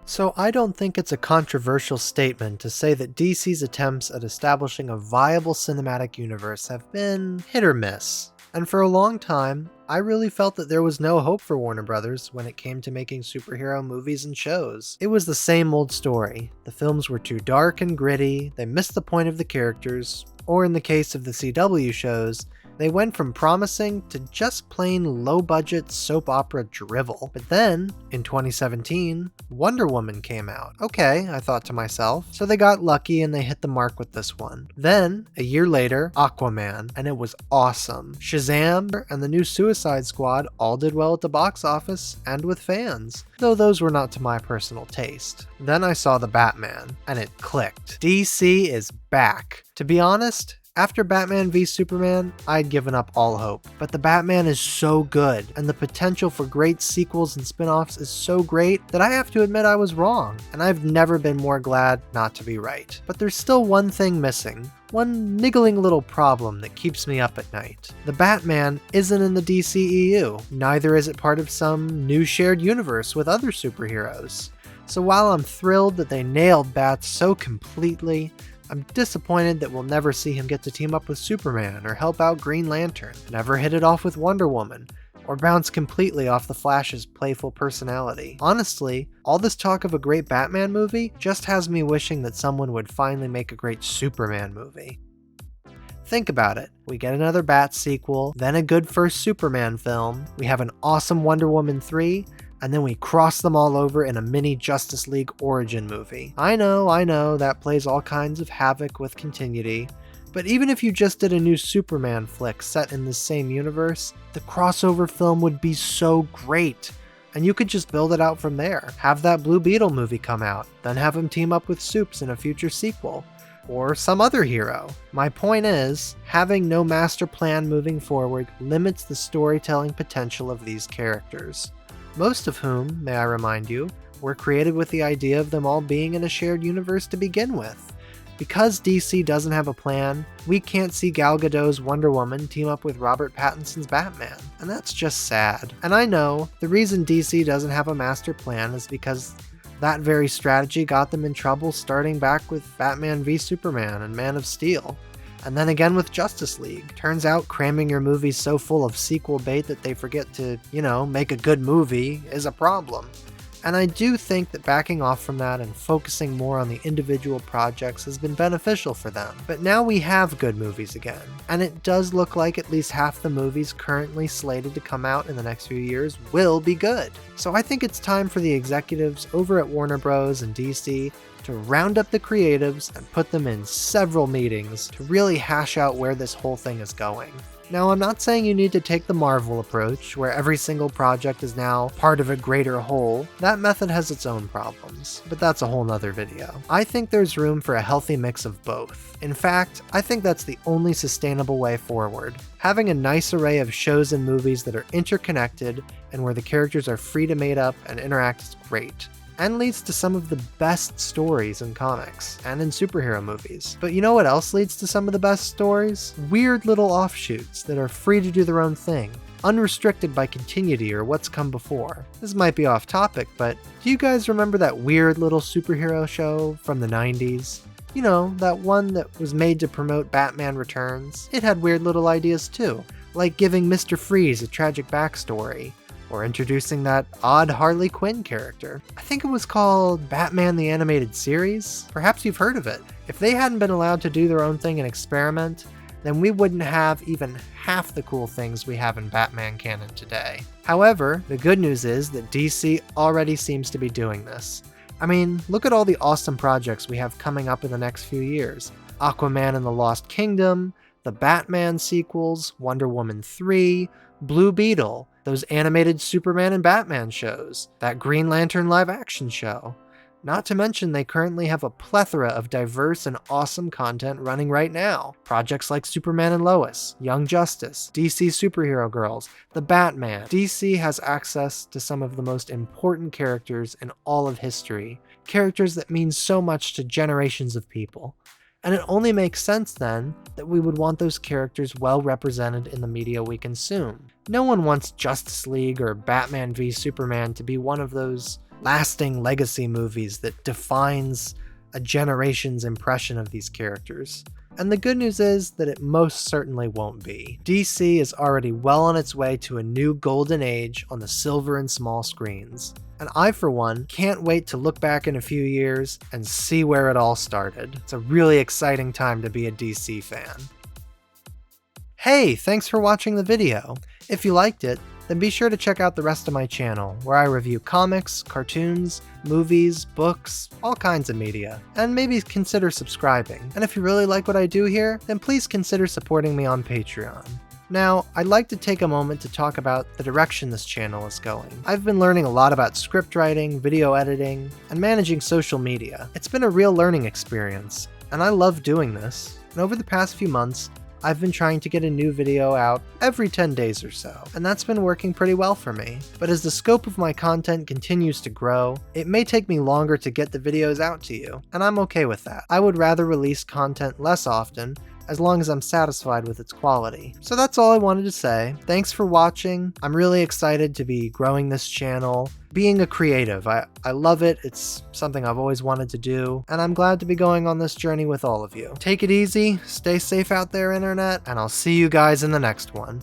So I don't think it's a controversial statement to say that DC's attempts at establishing a viable cinematic universe have been hit or miss. And for a long time, I really felt that there was no hope for Warner Brothers when it came to making superhero movies and shows. It was the same old story. The films were too dark and gritty, they missed the point of the characters, or in the case of the CW shows, they went from promising to just plain low-budget soap opera drivel. But then, in 2017, Wonder Woman came out. Okay, I thought to myself, so they got lucky and they hit the mark with this one. Then, a year later, Aquaman, and it was awesome. Shazam and the new Suicide Squad all did well at the box office and with fans, though those were not to my personal taste. Then I saw The Batman, and it clicked. DC is back. To be honest, after Batman v Superman, I'd given up all hope. But The Batman is so good, and the potential for great sequels and spin-offs is so great that I have to admit I was wrong, and I've never been more glad not to be right. But there's still one thing missing. One niggling little problem that keeps me up at night. The Batman isn't in the DCEU, neither is it part of some new shared universe with other superheroes. So while I'm thrilled that they nailed Bats so completely, I'm disappointed that we'll never see him get to team up with Superman or help out Green Lantern, never hit it off with Wonder Woman, or bounce completely off the Flash's playful personality. Honestly, all this talk of a great Batman movie just has me wishing that someone would finally make a great Superman movie. Think about it. We get another Bat sequel, then a good first Superman film, we have an awesome Wonder Woman 3, and then we cross them all over in a mini Justice League origin movie. I know, that plays all kinds of havoc with continuity, but even if you just did a new Superman flick set in the same universe, the crossover film would be so great. And you could just build it out from there. Have that Blue Beetle movie come out, then have him team up with Supes in a future sequel. Or some other hero. My point is, having no master plan moving forward limits the storytelling potential of these characters. Most of whom, may I remind you, were created with the idea of them all being in a shared universe to begin with. Because DC doesn't have a plan, we can't see Gal Gadot's Wonder Woman team up with Robert Pattinson's Batman, and that's just sad. And I know, the reason DC doesn't have a master plan is because that very strategy got them in trouble starting back with Batman v Superman and Man of Steel. And then again with Justice League. Turns out cramming your movies so full of sequel bait that they forget to, make a good movie is a problem. And I do think that backing off from that and focusing more on the individual projects has been beneficial for them. But now we have good movies again, and it does look like at least half the movies currently slated to come out in the next few years will be good. So I think it's time for the executives over at Warner Bros. And DC to round up the creatives and put them in several meetings to really hash out where this whole thing is going. Now, I'm not saying you need to take the Marvel approach, where every single project is now part of a greater whole. That method has its own problems, but that's a whole nother video. I think there's room for a healthy mix of both. In fact, I think that's the only sustainable way forward. Having a nice array of shows and movies that are interconnected and where the characters are free to mate up and interact is great, and leads to some of the best stories in comics and in superhero movies. But you know what else leads to some of the best stories? Weird little offshoots that are free to do their own thing, unrestricted by continuity or what's come before. This might be off topic, but do you guys remember that weird little superhero show from the 90s? You know, that one that was made to promote Batman Returns? It had weird little ideas too, like giving Mr. Freeze a tragic backstory, or introducing that odd Harley Quinn character. I think it was called Batman the Animated Series. Perhaps you've heard of it. If they hadn't been allowed to do their own thing and experiment, then we wouldn't have even half the cool things we have in Batman canon today. However, the good news is that DC already seems to be doing this. I mean, look at all the awesome projects we have coming up in the next few years. Aquaman and the Lost Kingdom, the Batman sequels, Wonder Woman 3, Blue Beetle, those animated Superman and Batman shows, that Green Lantern live-action show. Not to mention they currently have a plethora of diverse and awesome content running right now. Projects like Superman and Lois, Young Justice, DC Superhero Girls, The Batman. DC has access to some of the most important characters in all of history. Characters that mean so much to generations of people. And it only makes sense then that we would want those characters well represented in the media we consume. No one wants Justice League or Batman v Superman to be one of those lasting legacy movies that defines a generation's impression of these characters. And the good news is that it most certainly won't be. DC is already well on its way to a new golden age on the silver and small screens. And I, for one, can't wait to look back in a few years and see where it all started. It's a really exciting time to be a DC fan. Hey, thanks for watching the video. If you liked it, then be sure to check out the rest of my channel, where I review comics, cartoons, movies, books, all kinds of media, and maybe consider subscribing. And if you really like what I do here, then please consider supporting me on Patreon. Now, I'd like to take a moment to talk about the direction this channel is going. I've been learning a lot about script writing, video editing, and managing social media. It's been a real learning experience, and I love doing this. And over the past few months, I've been trying to get a new video out every 10 days or so, and that's been working pretty well for me. But as the scope of my content continues to grow, it may take me longer to get the videos out to you, and I'm okay with that. I would rather release content less often, as long as I'm satisfied with its quality. So that's all I wanted to say. Thanks for watching. I'm really excited to be growing this channel. Being a creative, I love it. It's something I've always wanted to do, and I'm glad to be going on this journey with all of you. Take it easy, stay safe out there, internet, and I'll see you guys in the next one.